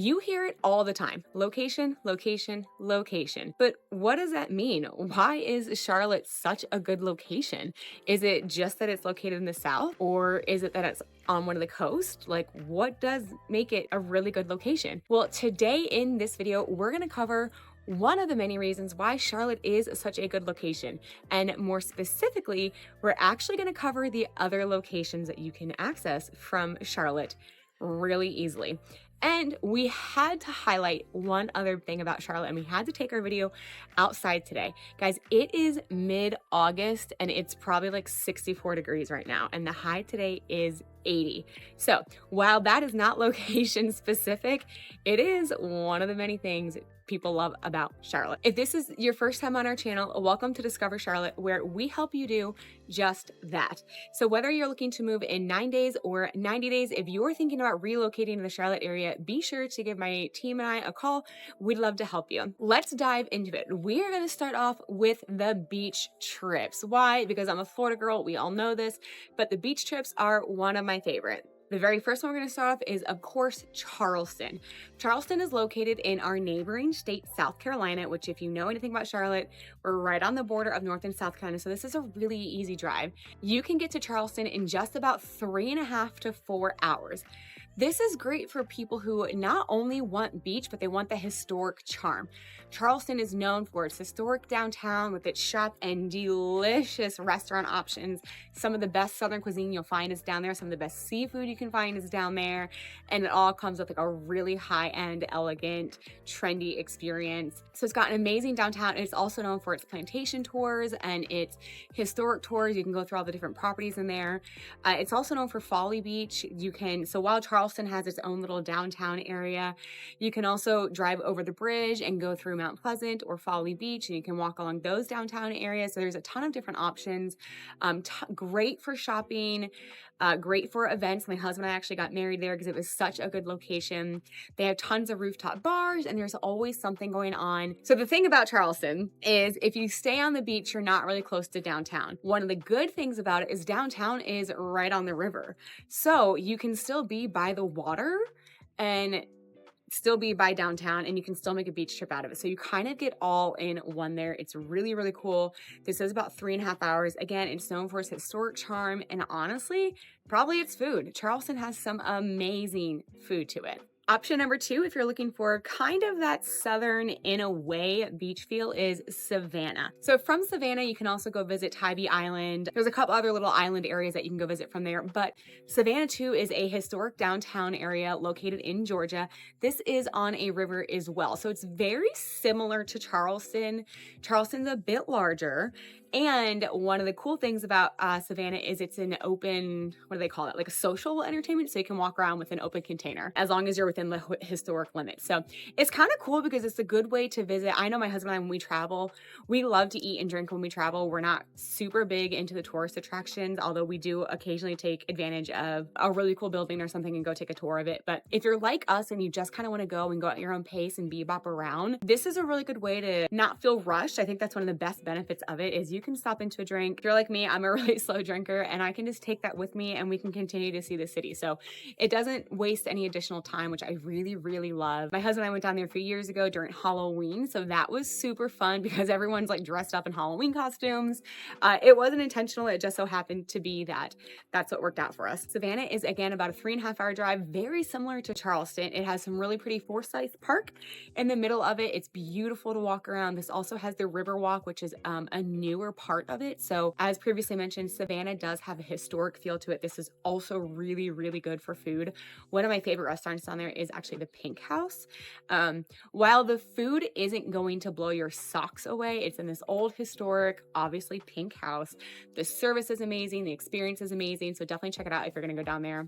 You hear it all the time. Location, location, location. But what does that mean? Why is Charlotte such a good location? Is it just that it's located in the South, or is it that it's on one of the coast? Like, what does make it a really good location? Well, today in this video, we're going to cover one of the many reasons why Charlotte is such a good location. And more specifically, we're actually going to cover the other locations that you can access from Charlotte really easily. And we had to highlight one other thing about Charlotte, and we had to take our video outside today. Guys, it is mid-August and it's probably like 64 degrees right now, and the high today is 80. So while that is not location specific, it is one of the many things people love about Charlotte. If this is your first time on our channel, welcome to Discover Charlotte, where we help you do just that. So whether you're looking to move in 9 days or 90 days, if you're thinking about relocating to the Charlotte area, be sure to give my team and I a call. We'd love to help you. Let's dive into it. We are going to start off with the beach trips. Why? Because I'm a Florida girl. We all know this, but the beach trips are one of my favorite. The very first one we're going to start off is, of course, Charleston. Charleston is located in our neighboring state, South Carolina, which, if you know anything about Charlotte, we're right on the border of North and South Carolina, so this is a really easy drive. You can get to Charleston in just about 3.5 to 4 hours. This is great for people who not only want beach, but they want the historic charm. Charleston is known for its historic downtown with its shop and delicious restaurant options. Some of the best Southern cuisine you'll find is down there. Some of the best seafood you can find is down there. And it all comes with like a really high-end, elegant, trendy experience. So it's got an amazing downtown. It's also known for its plantation tours and its historic tours. You can go through all the different properties in there. It's also known for Folly Beach. So while Charleston has its own little downtown area, you can also drive over the bridge and go through Mount Pleasant or Folly Beach, and you can walk along those downtown areas. So there's a ton of different options. Great for shopping, great for events. My husband and I actually got married there because it was such a good location. They have tons of rooftop bars, and there's always something going on. So the thing about Charleston is if you stay on the beach, you're not really close to downtown. One of the good things about it is downtown is right on the river. So you can still be by the water and still be by downtown, and you can still make a beach trip out of it. So you kind of get all in one there. It's really, really cool. This is about 3.5 hours. Again, it's known for its historic charm, and honestly, probably its food. Charleston has some amazing food to it. Option number 2, if you're looking for kind of that southern, in a way, beach feel, is Savannah. So from Savannah, you can also go visit Tybee Island. There's a couple other little island areas that you can go visit from there, but Savannah too is a historic downtown area located in Georgia. This is on a river as well. So it's very similar to Charleston. Charleston's a bit larger. And one of the cool things about Savannah is it's an open, what do they call it? Like a social entertainment. So you can walk around with an open container as long as you're within the historic limits. So it's kind of cool because it's a good way to visit. I know my husband and I, when we travel, we love to eat and drink when we travel. We're not super big into the tourist attractions, although we do occasionally take advantage of a really cool building or something and go take a tour of it. But if you're like us and you just kind of want to go and go at your own pace and bebop around, this is a really good way to not feel rushed. I think that's one of the best benefits of it is you can stop into a drink. If you're like me, I'm a really slow drinker, and I can just take that with me and we can continue to see the city. So it doesn't waste any additional time, which I really, really love. My husband and I went down there a few years ago during Halloween. So that was super fun because everyone's like dressed up in Halloween costumes. It wasn't intentional. It just so happened to be that that's what worked out for us. Savannah is, again, about a 3.5 hour drive, very similar to Charleston. It has some really pretty Forsyth Park in the middle of it. It's beautiful to walk around. This also has the River Walk, which is a newer part of it. So as previously mentioned, Savannah does have a historic feel to it. This is also really, really good for food. One of my favorite restaurants down there is actually the Pink House. While the food isn't going to blow your socks away, it's in this old historic, obviously pink house. The service is amazing. The experience is amazing. So definitely check it out if you're going to go down there.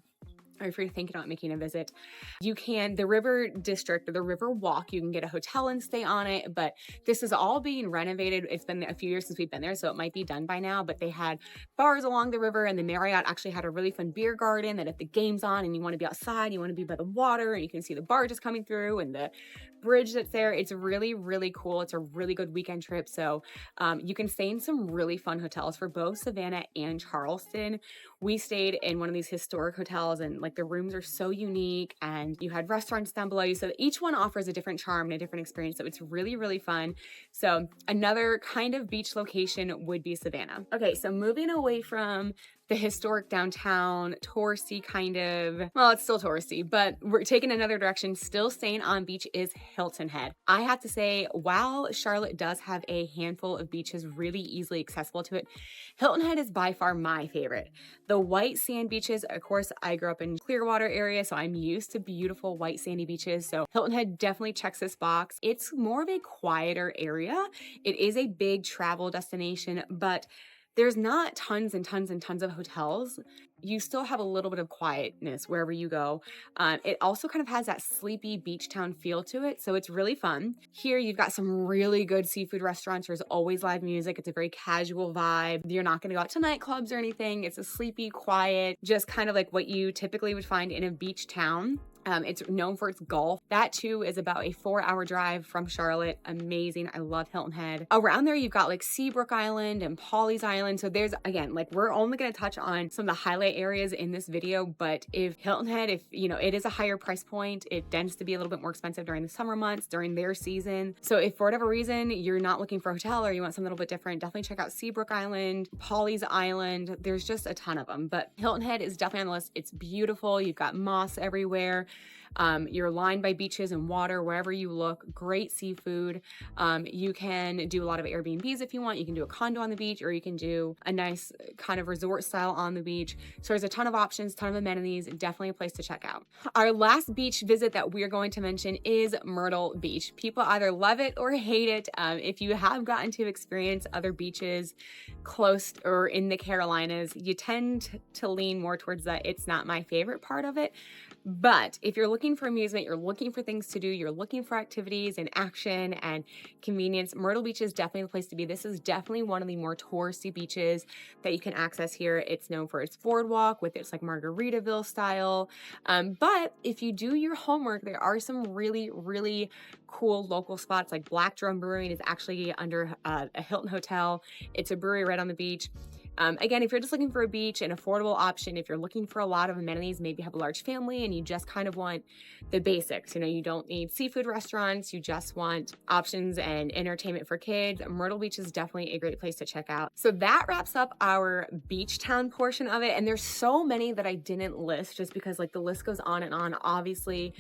Or if you're thinking about making a visit, you can, the River District or the River Walk, you can get a hotel and stay on it, but this is all being renovated. It's been a few years since we've been there, so it might be done by now, but they had bars along the river, and the Marriott actually had a really fun beer garden that if the game's on and you want to be outside, you want to be by the water, and you can see the barges coming through and the bridge that's there. It's really, really cool. It's a really good weekend trip. So you can stay in some really fun hotels for both Savannah and Charleston. We stayed in one of these historic hotels, and like Like the rooms are so unique, and you had restaurants down below you. So each one offers a different charm and a different experience. So it's really, really fun. So another kind of beach location would be Savannah. Okay, so moving away from the historic downtown, touristy kind of, well, it's still touristy, but we're taking another direction, still staying on beach, is Hilton Head. I have to say, while Charlotte does have a handful of beaches really easily accessible to it, Hilton Head is by far my favorite. The white sand beaches, of course, I grew up in Clearwater area, so I'm used to beautiful white sandy beaches. So Hilton Head definitely checks this box. It's more of a quieter area. It is a big travel destination, but there's not tons and tons and tons of hotels. You still have a little bit of quietness wherever you go. It also kind of has that sleepy beach town feel to it, so it's really fun. Here you've got some really good seafood restaurants. There's always live music. It's a very casual vibe. You're not gonna go out to nightclubs or anything. It's a sleepy, quiet, just kind of like what you typically would find in a beach town. It's known for its golf. That too is about a 4-hour drive from Charlotte. Amazing. I love Hilton Head. Around there, you've got like Seabrook Island and Pawleys Island. So there's, again, like we're only going to touch on some of the highlight areas in this video, but if Hilton Head, if you know, it is a higher price point, it tends to be a little bit more expensive during the summer months, during their season. So if for whatever reason you're not looking for a hotel or you want something a little bit different, definitely check out Seabrook Island, Pawleys Island. There's just a ton of them, but Hilton Head is definitely on the list. It's beautiful. You've got moss everywhere. You're lined by beaches and water wherever you look. Great seafood. You can do a lot of Airbnbs if you want. You can do a condo on the beach, or you can do a nice kind of resort style on the beach. So there's a ton of options, ton of amenities. Definitely a place to check out. Our last beach visit that we're going to mention is Myrtle Beach. People either love it or hate it. If you have gotten to experience other beaches close or in the Carolinas, you tend to lean more towards that. It's not my favorite part of it. But if you're looking for amusement, you're looking for things to do, you're looking for activities and action and convenience, Myrtle Beach is definitely the place to be. This is definitely one of the more touristy beaches that you can access here. It's known for its boardwalk with its like Margaritaville style. But if you do your homework, there are some really, really cool local spots. Like Black Drum Brewing is actually under a Hilton hotel. It's a brewery right on the beach. Again, if you're just looking for a beach, an affordable option, if you're looking for a lot of amenities, maybe you have a large family and you just kind of want the basics, you know, you don't need seafood restaurants, you just want options and entertainment for kids, Myrtle Beach is definitely a great place to check out. So that wraps up our beach town portion of it. And there's so many that I didn't list just because like the list goes on and on. Obviously,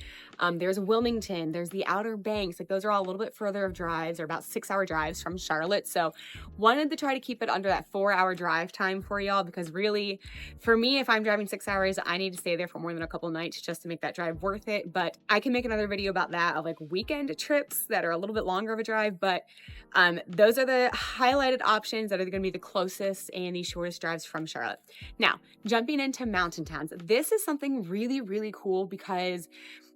there's Wilmington, there's the Outer Banks, like those are all a little bit further of drives, or about 6-hour drives from Charlotte. So wanted to try to keep it under that 4-hour drive time for y'all, because really for me, if I'm driving 6 hours, I need to stay there for more than a couple nights just to make that drive worth it. But I can make another video about that, of like weekend trips that are a little bit longer of a drive. But those are the highlighted options that are going to be the closest and the shortest drives from Charlotte. Now, jumping into mountain towns, this is something really, really cool because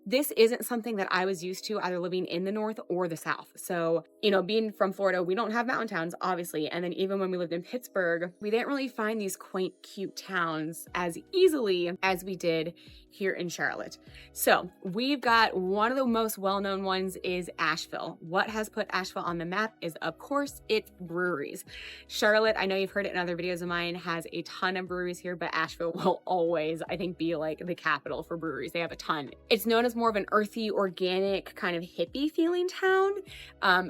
this isn't something that I was used to either living in the North or the South. So, you know, being from Florida, we don't have mountain towns, obviously. And then even when we lived in Pittsburgh, we didn't really find these quaint, cute towns as easily as we did here in Charlotte. So we've got one of the most well-known ones is Asheville. What has put Asheville on the map is, of course, its breweries. Charlotte, I know you've heard it in other videos of mine, has a ton of breweries here, but Asheville will always, I think, be like the capital for breweries. They have a ton. It's known as more of an earthy, organic, kind of hippie feeling town.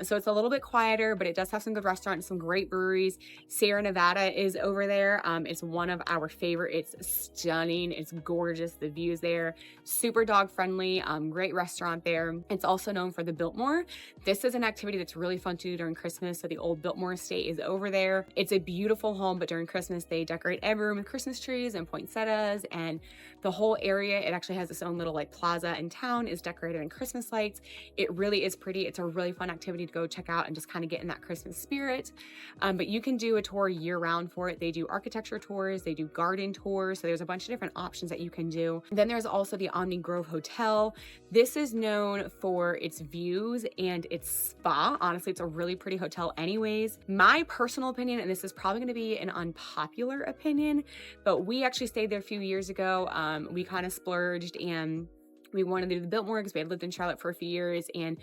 So it's a little bit quieter, but it does have some good restaurants, some great breweries. Sierra Nevada is over there. It's one of our favorite. It's stunning. It's gorgeous. The views there, super dog friendly, great restaurant there. It's also known for the Biltmore. This is an activity that's really fun to do during Christmas. So the old Biltmore estate is over there. It's a beautiful home, but during Christmas, they decorate every room with Christmas trees and poinsettias, and the whole area, it actually has its own little like plaza in town, is decorated in Christmas lights. It really is pretty. It's a really fun activity to go check out and just kind of get in that Christmas spirit. But you can do a tour year round for it. They do architecture tours, they do garden tours. So there's a bunch of different options that you can do. Then there's also the Omni Grove Hotel. This is known for its views and its spa. Honestly, it's a really pretty hotel anyways. My personal opinion, and this is probably going to be an unpopular opinion, but we actually stayed there a few years ago. We kind of splurged and we wanted to do the Biltmore because we had lived in Charlotte for a few years, and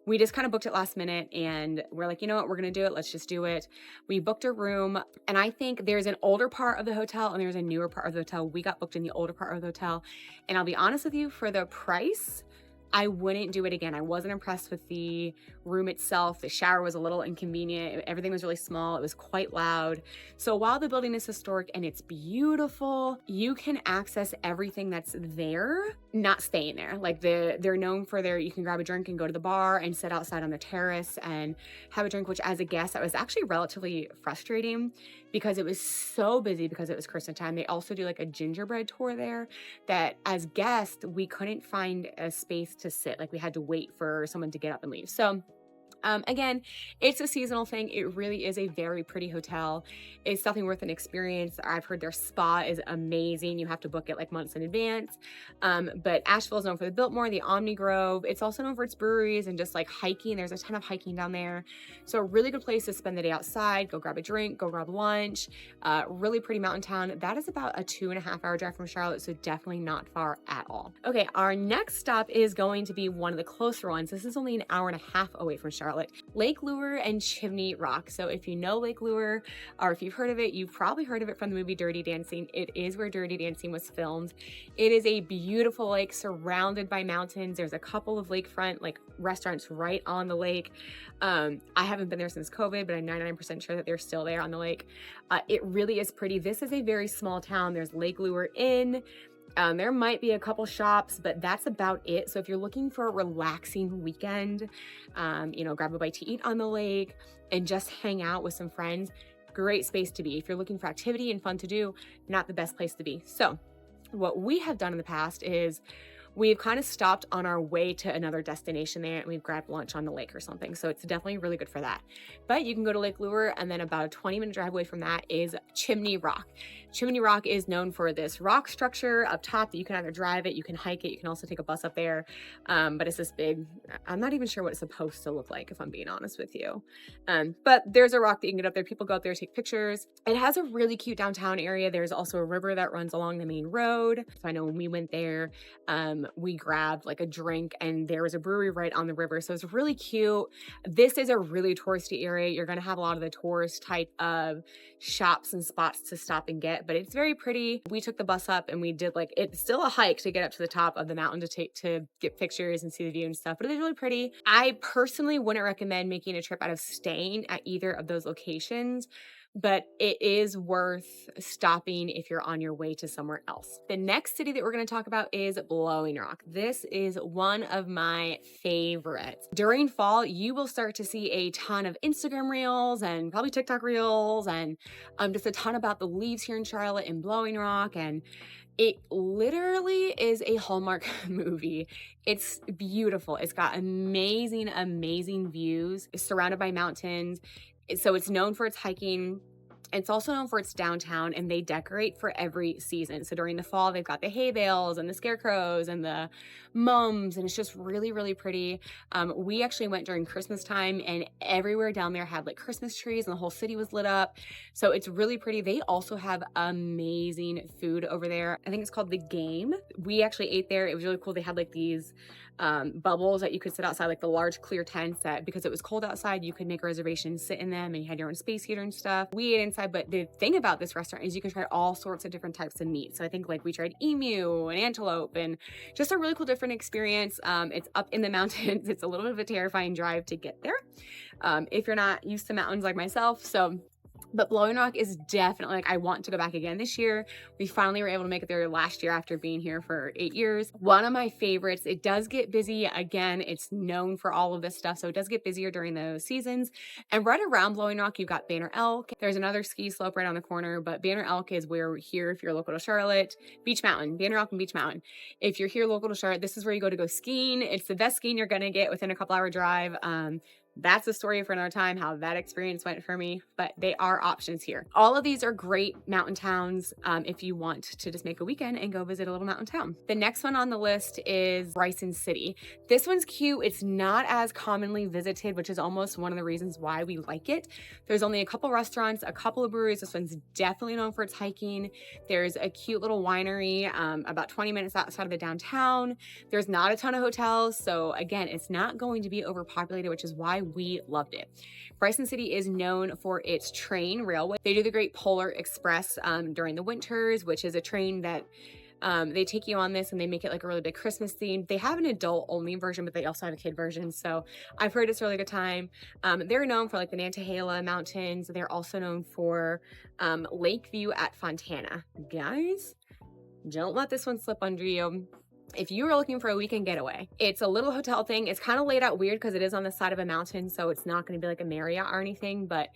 we just kind of booked it last minute and we're like, you know what, we're going to do it. Let's just do it. We booked a room, and I think there's an older part of the hotel and there's a newer part of the hotel. We got booked in the older part of the hotel, and I'll be honest with you, for the price, I wouldn't do it again. I wasn't impressed with the room itself. The shower was a little inconvenient. Everything was really small. It was quite loud. So while the building is historic and it's beautiful, you can access everything that's there, not staying there. Like they're known for you can grab a drink and go to the bar and sit outside on the terrace and have a drink, which as a guest, that was actually relatively frustrating because it was so busy because it was Christmas time. They also do like a gingerbread tour there that as guests, we couldn't find a space to sit. Like we had to wait for someone to get up and leave. So again, it's a seasonal thing. It really is a very pretty hotel. It's definitely worth an experience. I've heard their spa is amazing. You have to book it like months in advance. But Asheville is known for the Biltmore, the Omni Grove. It's also known for its breweries and just like hiking. There's a ton of hiking down there. So a really good place to spend the day outside, go grab a drink, go grab lunch. Really pretty mountain town. That is about a 2.5-hour drive from Charlotte, so definitely not far at all. Okay, our next stop is going to be one of the closer ones. This is only an hour and a half away from Charlotte. Lake Lure and Chimney Rock. So if you know Lake Lure, or if you've heard of it, you've probably heard of it from the movie Dirty Dancing. It is where Dirty Dancing was filmed. It is a beautiful lake surrounded by mountains. There's a couple of lakefront like restaurants right on the lake. I haven't been there since COVID, but I'm 99% sure that they're still there on the lake. It really is pretty. This is a very small town. There's Lake Lure Inn. There might be a couple shops, but that's about it. So if you're looking for a relaxing weekend, grab a bite to eat on the lake and just hang out with some friends, great space to be. If you're looking for activity and fun to do, not the best place to be. So what we have done in the past is we've kind of stopped on our way to another destination there and we've grabbed lunch on the lake or something. So it's definitely really good for that. But you can go to Lake Lure, and then about a 20-minute drive away from that is Chimney Rock. Chimney Rock is known for this rock structure up top that you can either drive it, you can hike it, you can also take a bus up there. But it's this big, I'm not even sure what it's supposed to look like if I'm being honest with you. But there's a rock that you can get up there. People go up there, take pictures. It has a really cute downtown area. There's also a river that runs along the main road. So I know when we went there, we grabbed like a drink and there was a brewery right on the river. So it's really cute. This is a really touristy area. You're going to have a lot of the tourist type of shops and spots to stop and get, but it's very pretty. We took the bus up and we did it's still a hike to get up to the top of the mountain to get pictures and see the view and stuff, but it is really pretty. I personally wouldn't recommend making a trip out of staying at either of those locations, but it is worth stopping if you're on your way to somewhere else. The next city that we're going to talk about is Blowing Rock. This is one of my favorites. During fall, you will start to see a ton of Instagram reels and probably TikTok reels and just a ton about the leaves here in Charlotte and Blowing Rock, and it literally is a Hallmark movie. It's beautiful. It's got amazing, amazing views. It's surrounded by mountains. So it's known for its hiking. It's also known for its downtown, and they decorate for every season. So during the fall, they've got the hay bales and the scarecrows and the mums, and it's just really, really pretty. We actually went during Christmas time, and everywhere down there had like Christmas trees, and the whole city was lit up. So it's really pretty. They also have amazing food over there. I think it's called The Game. We actually ate there. It was really cool. They had like these bubbles that you could sit outside, like the large clear tents that because it was cold outside, you could make a reservation, sit in them, and you had your own space heater and stuff. We ate inside, but the thing about this restaurant is you can try all sorts of different types of meat. So I think we tried emu and antelope and just a really cool different experience. It's up in the mountains. It's a little bit of a terrifying drive to get there if you're not used to mountains like myself. But Blowing Rock is definitely, I want to go back again this year. We finally were able to make it there last year after being here for 8 years. One of my favorites. It does get busy. Again, it's known for all of this stuff, so it does get busier during those seasons. And right around Blowing Rock, you've got Banner Elk. There's another ski slope right on the corner, but Banner Elk is where we're here if you're local to Charlotte. Beach Mountain, Banner Elk and Beach Mountain. If you're here local to Charlotte, this is where you go skiing. It's the best skiing you're going to get within a couple hour drive. That's a story for another time, how that experience went for me, but they are options here. All of these are great mountain towns if you want to just make a weekend and go visit a little mountain town. The next one on the list is Bryson City. This one's cute. It's not as commonly visited, which is almost one of the reasons why we like it. There's only a couple restaurants, a couple of breweries. This one's definitely known for its hiking. There's a cute little winery about 20 minutes outside of the downtown. There's not a ton of hotels. So again, it's not going to be overpopulated, which is why we loved it. Bryson City is known for its train railway. They do the Great Polar Express during the winters, which is a train that they take you on this and they make it like a really big Christmas theme. They have an adult only version, but they also have a kid version. So I've heard it's a really good time. They're known for like the Nantahala Mountains. They're also known for Lake View at Fontana. Guys, don't let this one slip under you. If you are looking for a weekend getaway, it's a little hotel thing. It's kind of laid out weird because it is on the side of a mountain. So it's not going to be like a Marriott or anything, but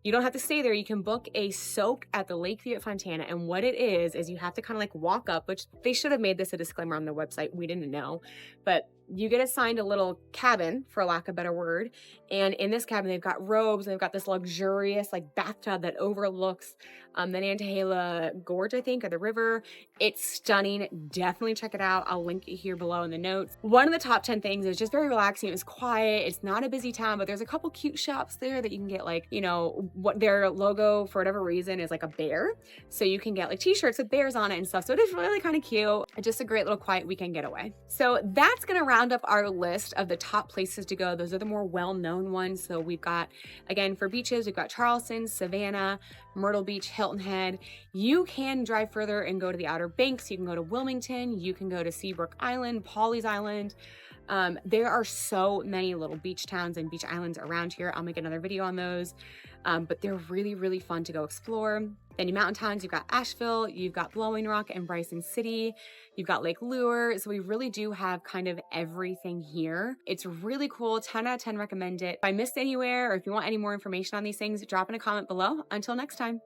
you don't have to stay there. You can book a soak at the Lakeview at Fontana. And what it is you have to kind of like walk up, which they should have made this a disclaimer on their website. We didn't know, but you get assigned a little cabin, for lack of a better word. And in this cabin, they've got robes. They've got this luxurious like bathtub that overlooks the Nantahala Gorge, I think, or the river. It's stunning. Definitely check it out. I'll link it here below in the notes. One of the top 10 things is just very relaxing. It was quiet. It's not a busy town, but there's a couple cute shops there that you can get like, you know, what their logo for whatever reason is like a bear. So you can get like t-shirts with bears on it and stuff. So it is really kind of cute. Just a great little quiet weekend getaway. So that's going to round up our list of the top places to go. Those are the more well-known ones. So we've got, again, for beaches, we've got Charleston, Savannah, Myrtle Beach, Hilton Head. You can drive further and go to the Outer Banks. You can go to Wilmington. You can go to Seabrook Island, Pawleys Island. There are so many little beach towns and beach islands around here. I'll make another video on those. But they're really, really fun to go explore. Then your mountain towns, you've got Asheville, you've got Blowing Rock and Bryson City, you've got Lake Lure. So we really do have kind of everything here. It's really cool. 10 out of 10 recommend it. If I missed anywhere or if you want any more information on these things, drop in a comment below. Until next time.